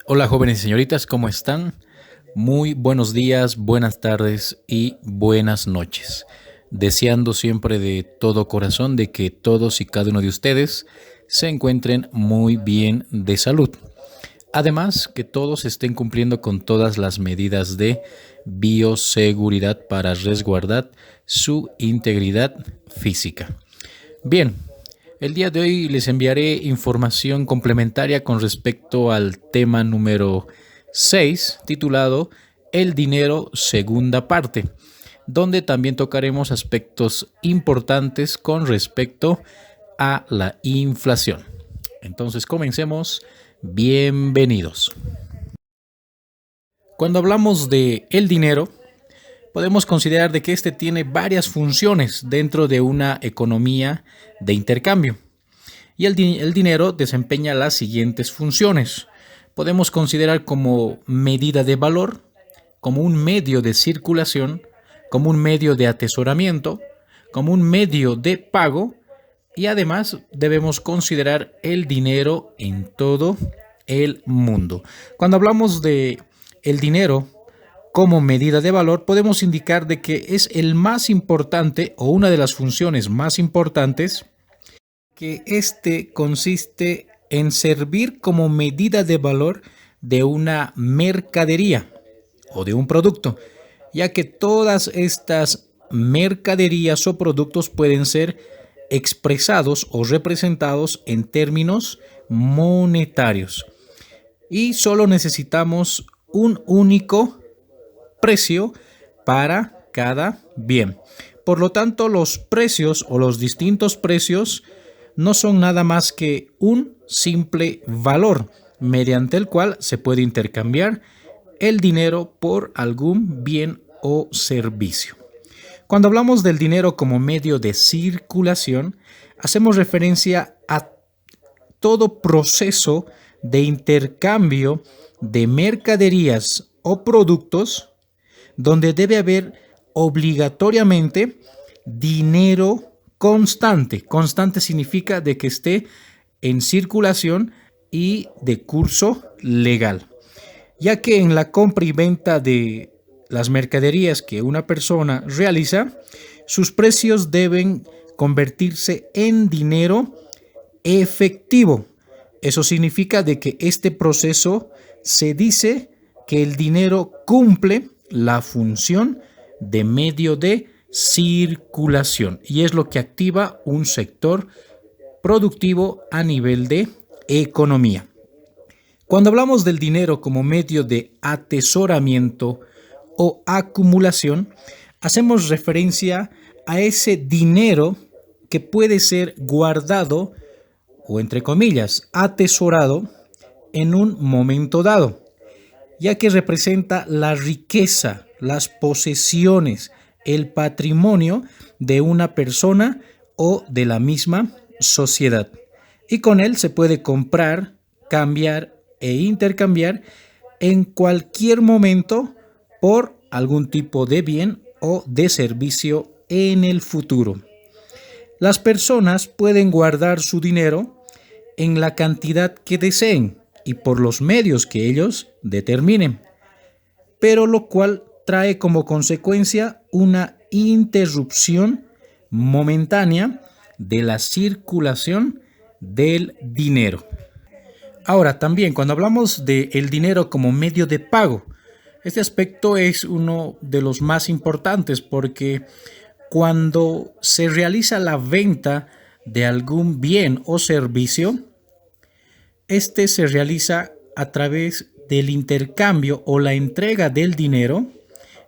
Hola jóvenes y señoritas, ¿cómo están? Muy buenos días, buenas tardes y buenas noches. Deseando siempre de todo corazón de que todos y cada uno de ustedes se encuentren muy bien de salud. Además, que todos estén cumpliendo con todas las medidas de bioseguridad para resguardar su integridad física. Bien, el día de hoy les enviaré información complementaria con respecto al tema número 6, titulado El dinero, segunda parte, donde también tocaremos aspectos importantes con respecto a la inflación. Entonces, comencemos. Bienvenidos. Cuando hablamos de el dinero, podemos considerar de que este tiene varias funciones dentro de una economía de intercambio. Y el dinero desempeña las siguientes funciones. Podemos considerar como medida de valor, como un medio de circulación, como un medio de atesoramiento, como un medio de pago y además debemos considerar el dinero en todo el mundo. Cuando hablamos de el dinero como medida de valor, podemos indicar de que es el más importante o una de las funciones más importantes, que este consiste en servir como medida de valor de una mercadería o de un producto, ya que todas estas mercaderías o productos pueden ser expresados o representados en términos monetarios y solo necesitamos un único precio para cada bien. Por lo tanto, los precios o los distintos precios no son nada más que un simple valor mediante el cual se puede intercambiar el dinero por algún bien o servicio. Cuando hablamos del dinero como medio de circulación, hacemos referencia a todo proceso de intercambio de mercaderías o productos donde debe haber obligatoriamente dinero constante. Constante significa de que esté en circulación y de curso legal, ya que en la compra y venta de las mercaderías que una persona realiza, sus precios deben convertirse en dinero efectivo. Eso significa de que este proceso se dice que el dinero cumple la función de medio de circulación y es lo que activa un sector productivo a nivel de economía. Cuando hablamos del dinero como medio de atesoramiento o acumulación, hacemos referencia a ese dinero que puede ser guardado o, entre comillas, atesorado en un momento dado, ya que representa la riqueza, las posesiones, el patrimonio de una persona o de la misma sociedad. Y con él se puede comprar, cambiar e intercambiar en cualquier momento por algún tipo de bien o de servicio en el futuro. Las personas pueden guardar su dinero en la cantidad que deseen y por los medios que ellos determinen, pero lo cual trae como consecuencia una interrupción momentánea de la circulación del dinero. Ahora, también cuando hablamos del dinero como medio de pago, este aspecto es uno de los más importantes porque cuando se realiza la venta de algún bien o servicio, este se realiza a través del intercambio o la entrega del dinero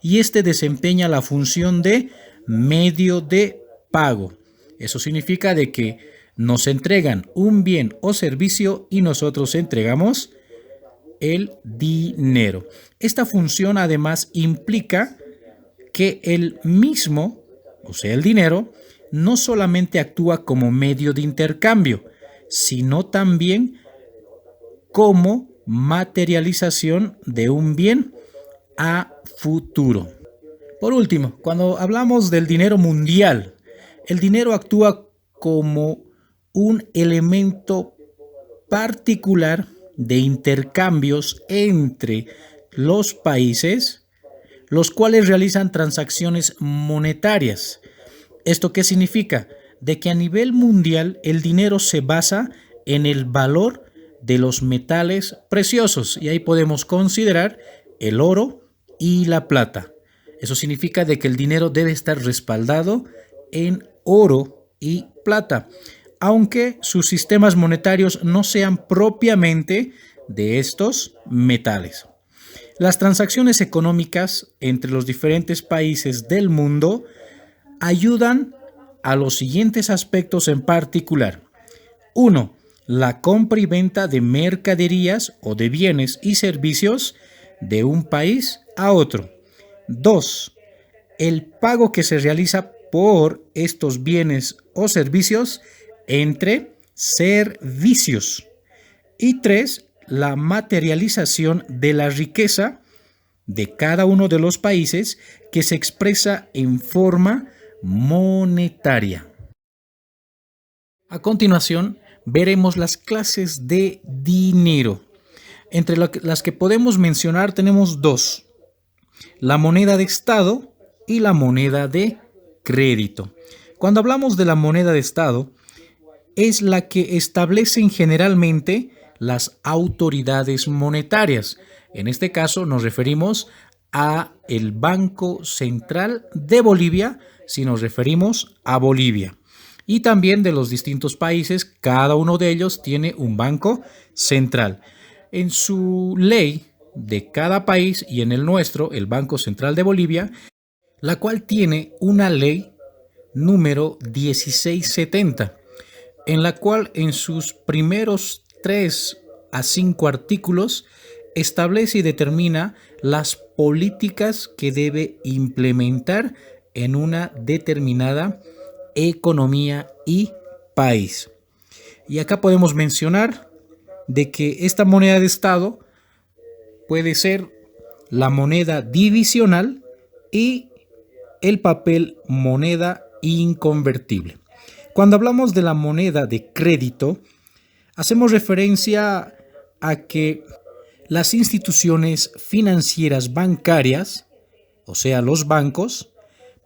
y este desempeña la función de medio de pago. Eso significa de que nos entregan un bien o servicio y nosotros entregamos el dinero. Esta función además implica que el mismo, o sea, el dinero, no solamente actúa como medio de intercambio, sino también como materialización de un bien a futuro. Por último, cuando hablamos del dinero mundial, el dinero actúa como un elemento particular de intercambios entre los países, los cuales realizan transacciones monetarias. ¿Esto qué significa? De que a nivel mundial el dinero se basa en el valor de los metales preciosos y ahí podemos considerar el oro y la plata. Eso significa de que el dinero debe estar respaldado en oro y plata, aunque sus sistemas monetarios no sean propiamente de estos metales. Las transacciones económicas entre los diferentes países del mundo ayudan a los siguientes aspectos en particular. 1. La compra y venta de mercaderías o de bienes y servicios de un país a otro. 2. El pago que se realiza por estos bienes o servicios entre servicios. Y 3. La materialización de la riqueza de cada uno de los países que se expresa en forma monetaria. A continuación, veremos las clases de dinero. Entre las que podemos mencionar tenemos dos: la moneda de Estado y la moneda de crédito. Cuando hablamos de la moneda de Estado, es la que establecen generalmente las autoridades monetarias. En este caso nos referimos a el Banco Central de Bolivia, si nos referimos a Bolivia. Y también de los distintos países, cada uno de ellos tiene un banco central. En su ley de cada país y en el nuestro, el Banco Central de Bolivia, la cual tiene una ley número 1670, en la cual en sus primeros 3 a 5 artículos establece y determina las políticas que debe implementar en una determinada economía y país. Y acá podemos mencionar de que esta moneda de Estado puede ser la moneda divisional y el papel moneda inconvertible. Cuando hablamos de la moneda de crédito, hacemos referencia a que las instituciones financieras bancarias, o sea, los bancos,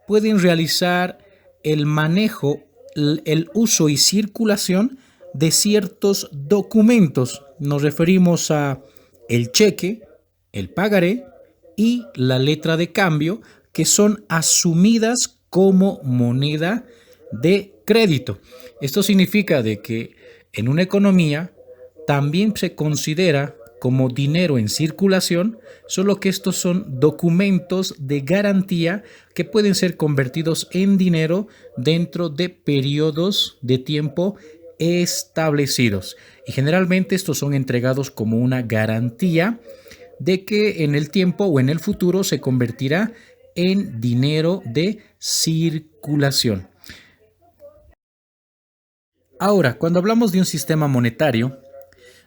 pueden realizar el manejo, el uso y circulación de ciertos documentos. Nos referimos a el cheque, el pagaré y la letra de cambio, que son asumidas como moneda de crédito. Esto significa de que en una economía también se considera como dinero en circulación, solo que estos son documentos de garantía que pueden ser convertidos en dinero dentro de periodos de tiempo establecidos. Y generalmente estos son entregados como una garantía de que en el tiempo o en el futuro se convertirá en dinero de circulación. Ahora, cuando hablamos de un sistema monetario,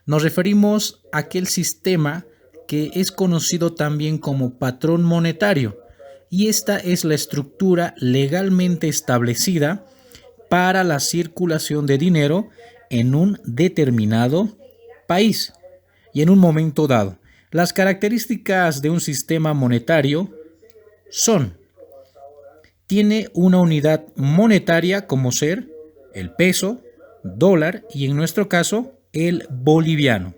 nos referimos a aquel sistema que es conocido también como patrón monetario, y esta es la estructura legalmente establecida para la circulación de dinero en un determinado país y en un momento dado. Las características de un sistema monetario son: tiene una unidad monetaria como ser el peso, dólar y en nuestro caso el boliviano.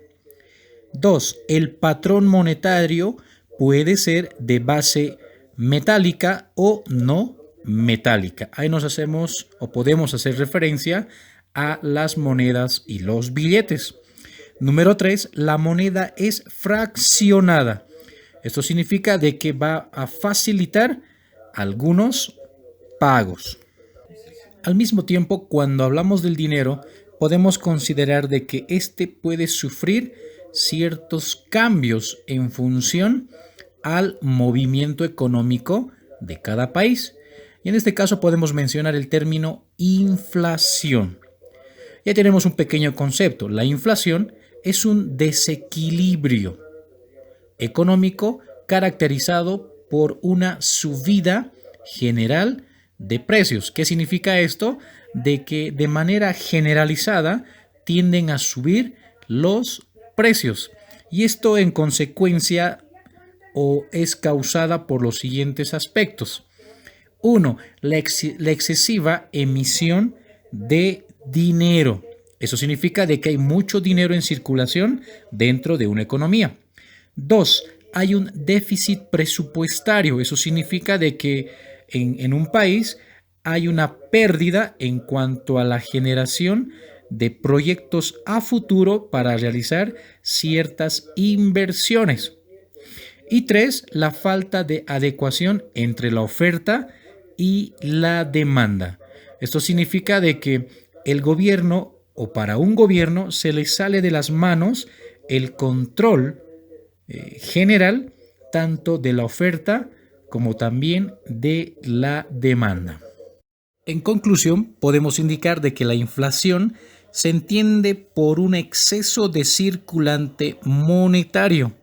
2. El patrón monetario puede ser de base metálica o no metálica. Ahí nos hacemos o podemos hacer referencia a las monedas y los billetes. Número 3. La moneda es fraccionada. Esto significa de que va a facilitar algunos pagos. Al mismo tiempo, cuando hablamos del dinero, podemos considerar de que éste puede sufrir ciertos cambios en función al movimiento económico de cada país. Y en este caso podemos mencionar el término inflación. Ya tenemos un pequeño concepto. La inflación es un desequilibrio económico caracterizado por una subida general de precios. ¿Qué significa esto? De que de manera generalizada tienden a subir los precios. Y esto en consecuencia o es causada por los siguientes aspectos. Uno, la excesiva emisión de dinero. Eso significa de que hay mucho dinero en circulación dentro de una economía. Dos, hay un déficit presupuestario. Eso significa de que en un país hay una pérdida en cuanto a la generación de proyectos a futuro para realizar ciertas inversiones. Y tres, la falta de adecuación entre la oferta y la demanda. Esto significa de que el gobierno o para un gobierno se le sale de las manos el control general tanto de la oferta como también de la demanda. En conclusión, podemos indicar de que la inflación se entiende por un exceso de circulante monetario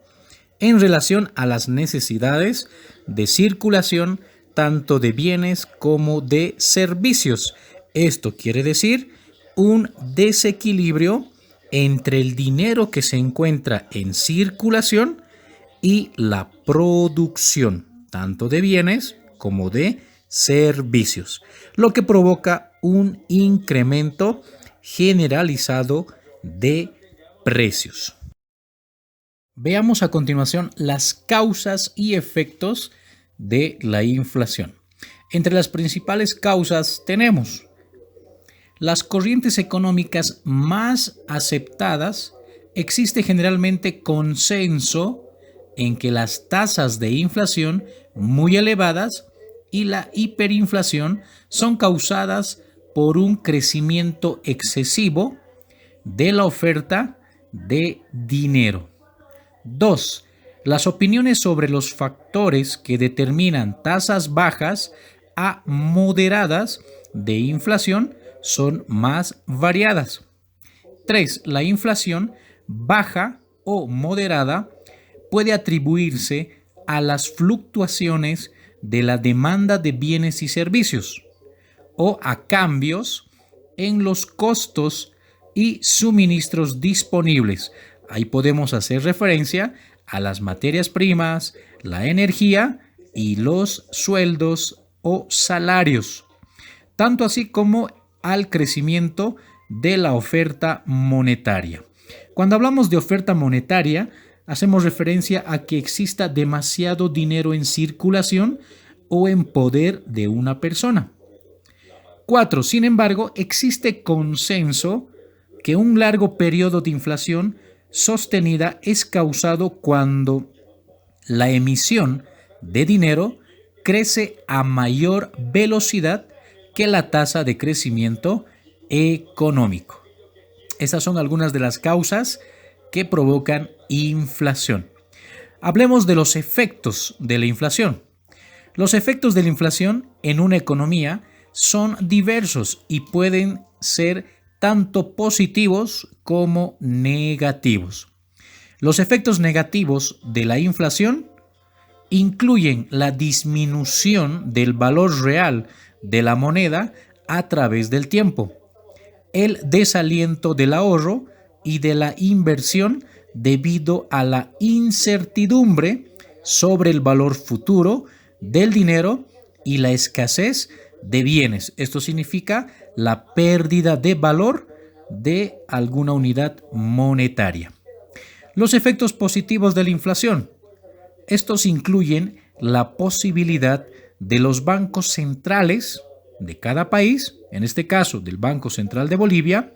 en relación a las necesidades de circulación tanto de bienes como de servicios. Esto quiere decir un desequilibrio entre el dinero que se encuentra en circulación y la producción, tanto de bienes como de servicios, lo que provoca un incremento generalizado de precios. Veamos a continuación las causas y efectos de la inflación. Entre las principales causas tenemos las corrientes económicas más aceptadas. Existe generalmente consenso en que las tasas de inflación muy elevadas y la hiperinflación son causadas por un crecimiento excesivo de la oferta de dinero. 2. Las opiniones sobre los factores que determinan tasas bajas a moderadas de inflación son más variadas. 3. La inflación baja o moderada puede atribuirse a las fluctuaciones de la demanda de bienes y servicios o a cambios en los costos y suministros disponibles. Ahí podemos hacer referencia a las materias primas, la energía y los sueldos o salarios, tanto así como al crecimiento de la oferta monetaria. Cuando hablamos de oferta monetaria, hacemos referencia a que exista demasiado dinero en circulación o en poder de una persona. 4. Sin embargo, existe consenso que un largo periodo de inflación sostenida es causado cuando la emisión de dinero crece a mayor velocidad que la tasa de crecimiento económico. Esas son algunas de las causas que provocan inflación. Hablemos de los efectos de la inflación. Los efectos de la inflación en una economía son diversos y pueden ser tanto positivos como negativos. Los efectos negativos de la inflación incluyen la disminución del valor real de la moneda a través del tiempo, el desaliento del ahorro y de la inversión debido a la incertidumbre sobre el valor futuro del dinero y la escasez de bienes. Esto significa la pérdida de valor de alguna unidad monetaria. Los efectos positivos de la inflación. Estos incluyen la posibilidad de los bancos centrales de cada país, en este caso del Banco Central de Bolivia,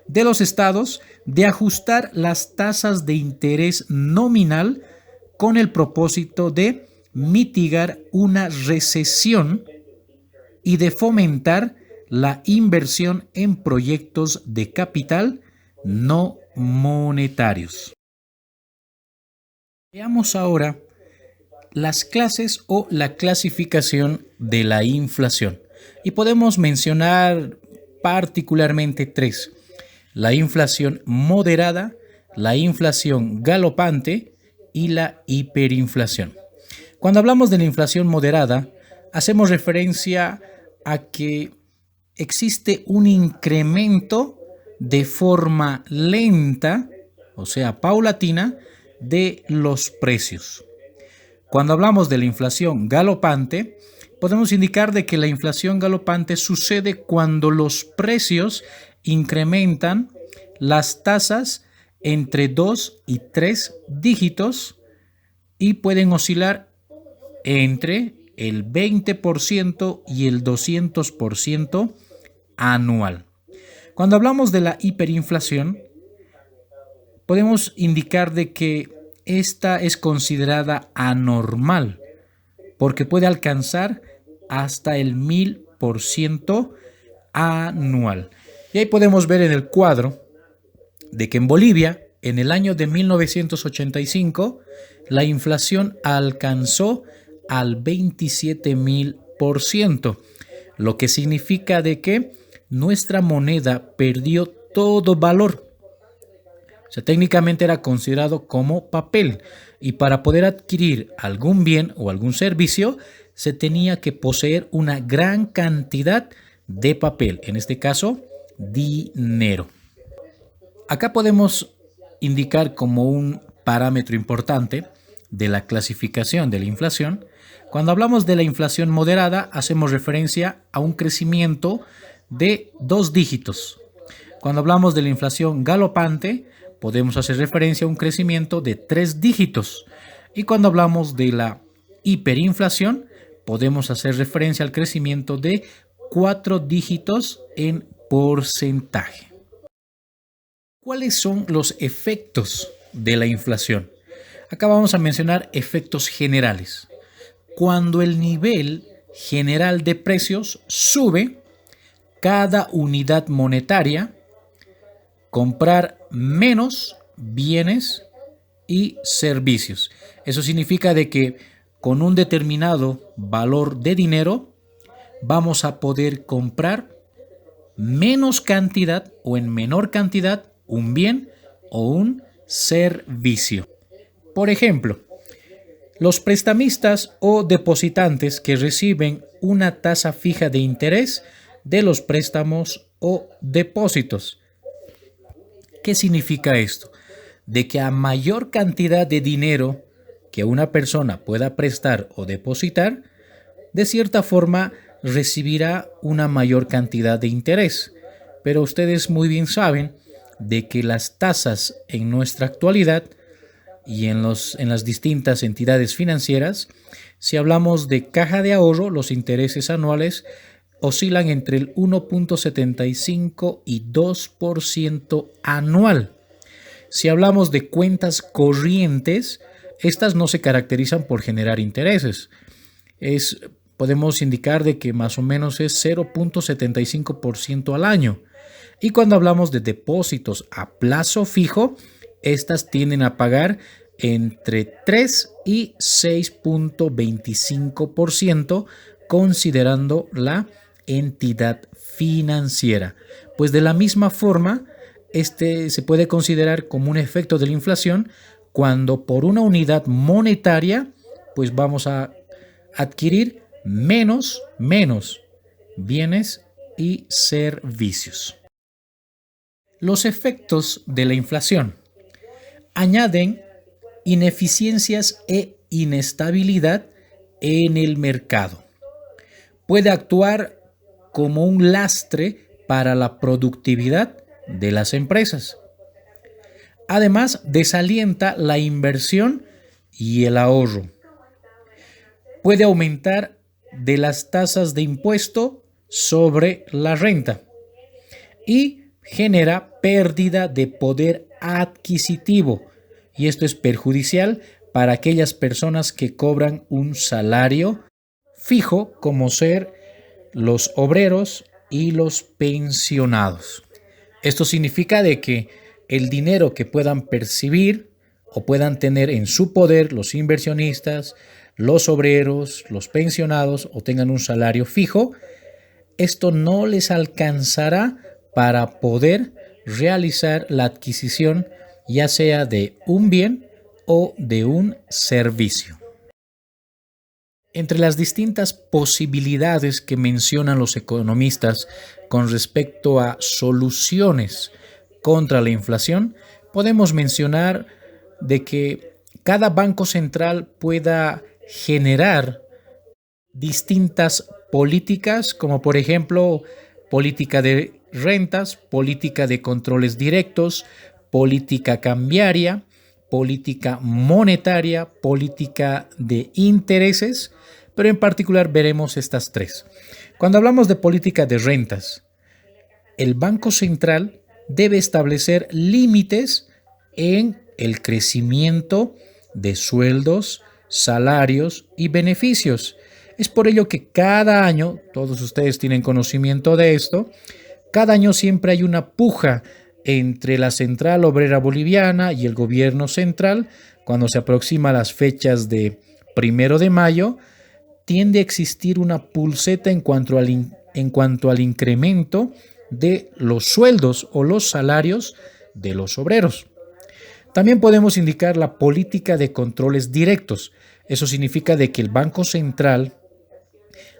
de los estados, de ajustar las tasas de interés nominal con el propósito de mitigar una recesión y de fomentar la inversión en proyectos de capital no monetarios. Veamos ahora las clases o la clasificación de la inflación. Y podemos mencionar particularmente tres: la inflación moderada, la inflación galopante y la hiperinflación. Cuando hablamos de la inflación moderada, hacemos referencia a que existe un incremento de forma lenta, o sea, paulatina, de los precios. Cuando hablamos de la inflación galopante, podemos indicar de que la inflación galopante sucede cuando los precios incrementan las tasas entre 2 y 3 dígitos y pueden oscilar entre el 20% y el 200% anual. Cuando hablamos de la hiperinflación, podemos indicar de que esta es considerada anormal porque puede alcanzar hasta el 1000% anual. Y ahí podemos ver en el cuadro de que en Bolivia, en el año de 1985, la inflación alcanzó al 27.000%, lo que significa de que nuestra moneda perdió todo valor. O sea, técnicamente era considerado como papel y para poder adquirir algún bien o algún servicio se tenía que poseer una gran cantidad de papel, en este caso, dinero. Acá podemos indicar como un parámetro importante de la clasificación de la inflación. Cuando hablamos de la inflación moderada, hacemos referencia a un crecimiento de 2 dígitos. Cuando hablamos de la inflación galopante, podemos hacer referencia a un crecimiento de 3 dígitos. Y cuando hablamos de la hiperinflación, podemos hacer referencia al crecimiento de 4 dígitos en porcentaje. ¿Cuáles son los efectos de la inflación? Acá vamos a mencionar efectos generales. Cuando el nivel general de precios sube, cada unidad monetaria comprar menos bienes y servicios. Eso significa de que con un determinado valor de dinero vamos a poder comprar menos cantidad o en menor cantidad un bien o un servicio. Por ejemplo, los prestamistas o depositantes que reciben una tasa fija de interés de los préstamos o depósitos. ¿Qué significa esto? De que a mayor cantidad de dinero que una persona pueda prestar o depositar, de cierta forma recibirá una mayor cantidad de interés. Pero ustedes muy bien saben de que las tasas en nuestra actualidad y en las distintas entidades financieras, si hablamos de caja de ahorro, los intereses anuales oscilan entre el 1.75 y 2% anual. Si hablamos de cuentas corrientes, estas no se caracterizan por generar intereses. Podemos indicar de que más o menos es 0.75% al año. Y cuando hablamos de depósitos a plazo fijo, estas tienden a pagar entre 3 y 6.25%, considerando la entidad financiera. Pues de la misma forma, se puede considerar como un efecto de la inflación cuando por una unidad monetaria, pues vamos a adquirir menos bienes y servicios. Los efectos de la inflación añaden ineficiencias e inestabilidad en el mercado. Puede actuar como un lastre para la productividad de las empresas. Además, desalienta la inversión y el ahorro. Puede aumentar de las tasas de impuesto sobre la renta y genera pérdida de poder adquisitivo, y esto es perjudicial para aquellas personas que cobran un salario fijo, como ser los obreros y los pensionados. Esto significa de que el dinero que puedan percibir o puedan tener en su poder los inversionistas, los obreros, los pensionados o tengan un salario fijo, esto no les alcanzará para poder realizar la adquisición ya sea de un bien o de un servicio. Entre las distintas posibilidades que mencionan los economistas con respecto a soluciones contra la inflación, podemos mencionar de que cada banco central pueda generar distintas políticas, como por ejemplo política de rentas, política de controles directos, política cambiaria, política monetaria, política de intereses, pero en particular veremos estas tres. Cuando hablamos de política de rentas, el Banco Central debe establecer límites en el crecimiento de sueldos, salarios y beneficios. Es por ello que cada año, todos ustedes tienen conocimiento de esto, cada año siempre hay una puja entre la Central Obrera Boliviana y el gobierno central. Cuando se aproximan las fechas de 1 de mayo, tiende a existir una pulseta en cuanto al incremento de los sueldos o los salarios de los obreros. También podemos indicar la política de controles directos. Eso significa de que el Banco Central,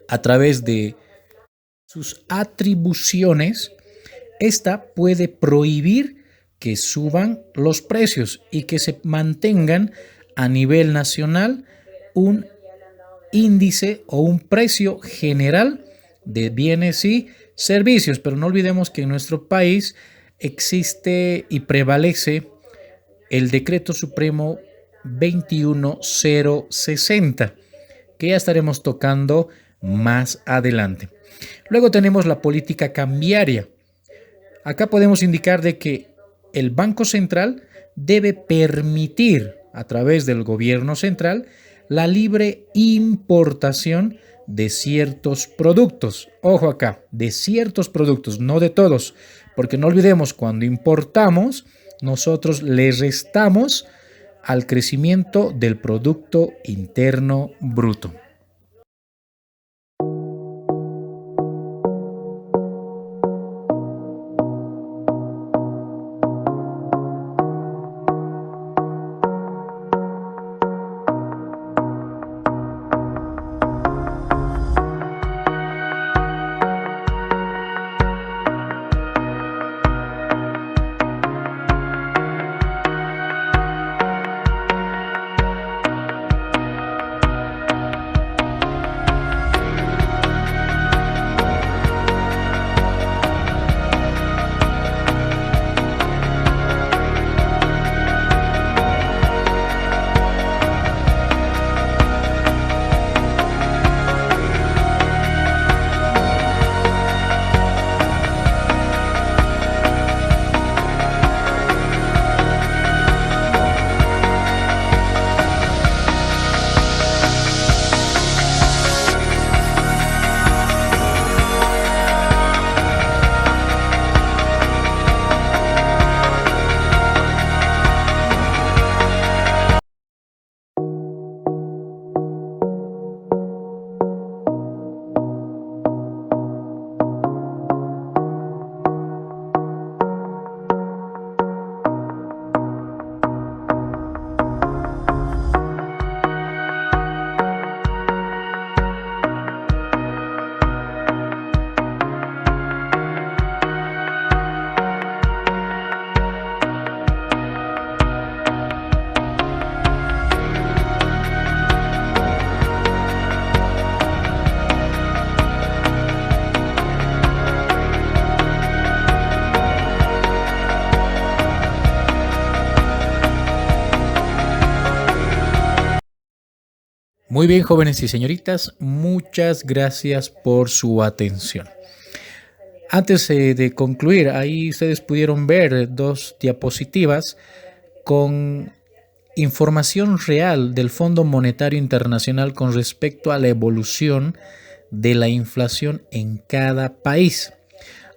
a través de sus atribuciones, esta puede prohibir que suban los precios y que se mantengan a nivel nacional un índice o un precio general de bienes y servicios. Pero no olvidemos que en nuestro país existe y prevalece el Decreto Supremo 21060, que ya estaremos tocando más adelante. Luego tenemos la política cambiaria. Acá podemos indicar de que el Banco Central debe permitir, a través del gobierno central, la libre importación de ciertos productos. Ojo acá, de ciertos productos, no de todos, porque no olvidemos, cuando importamos, nosotros le restamos al crecimiento del Producto Interno Bruto. Muy bien, jóvenes y señoritas, muchas gracias por su atención. Antes de concluir, ahí ustedes pudieron ver dos diapositivas con información real del Fondo Monetario Internacional con respecto a la evolución de la inflación en cada país.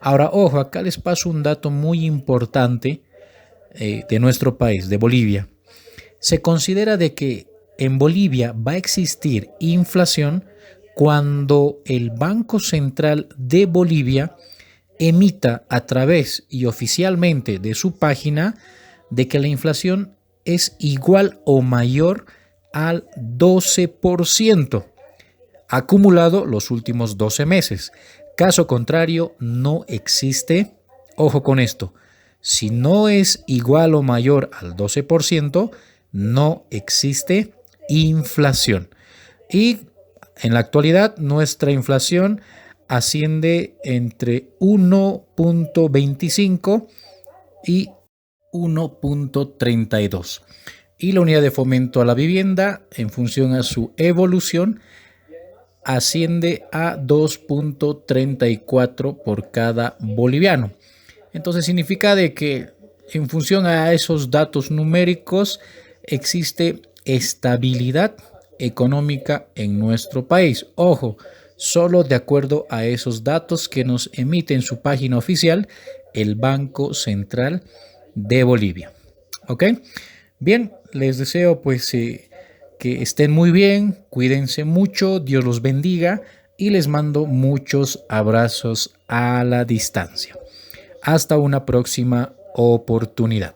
Ahora, ojo, acá les paso un dato muy importante de nuestro país, de Bolivia. Se considera de que en Bolivia va a existir inflación cuando el Banco Central de Bolivia emita a través y oficialmente de su página de que la inflación es igual o mayor al 12% acumulado los últimos 12 meses. Caso contrario, no existe, ojo con esto, Si no es igual o mayor al 12%, no existe inflación. Y en la actualidad nuestra inflación asciende entre 1.25 y 1.32. Y la unidad de fomento a la vivienda, en función a su evolución, asciende a 2.34 por cada boliviano. Entonces significa de que en función a esos datos numéricos existe estabilidad económica en nuestro país. Ojo, solo de acuerdo a esos datos que nos emite en su página oficial el Banco Central de Bolivia. ¿Ok? Bien, les deseo pues que estén muy bien, cuídense mucho, Dios los bendiga y les mando muchos abrazos a la distancia. Hasta una próxima oportunidad.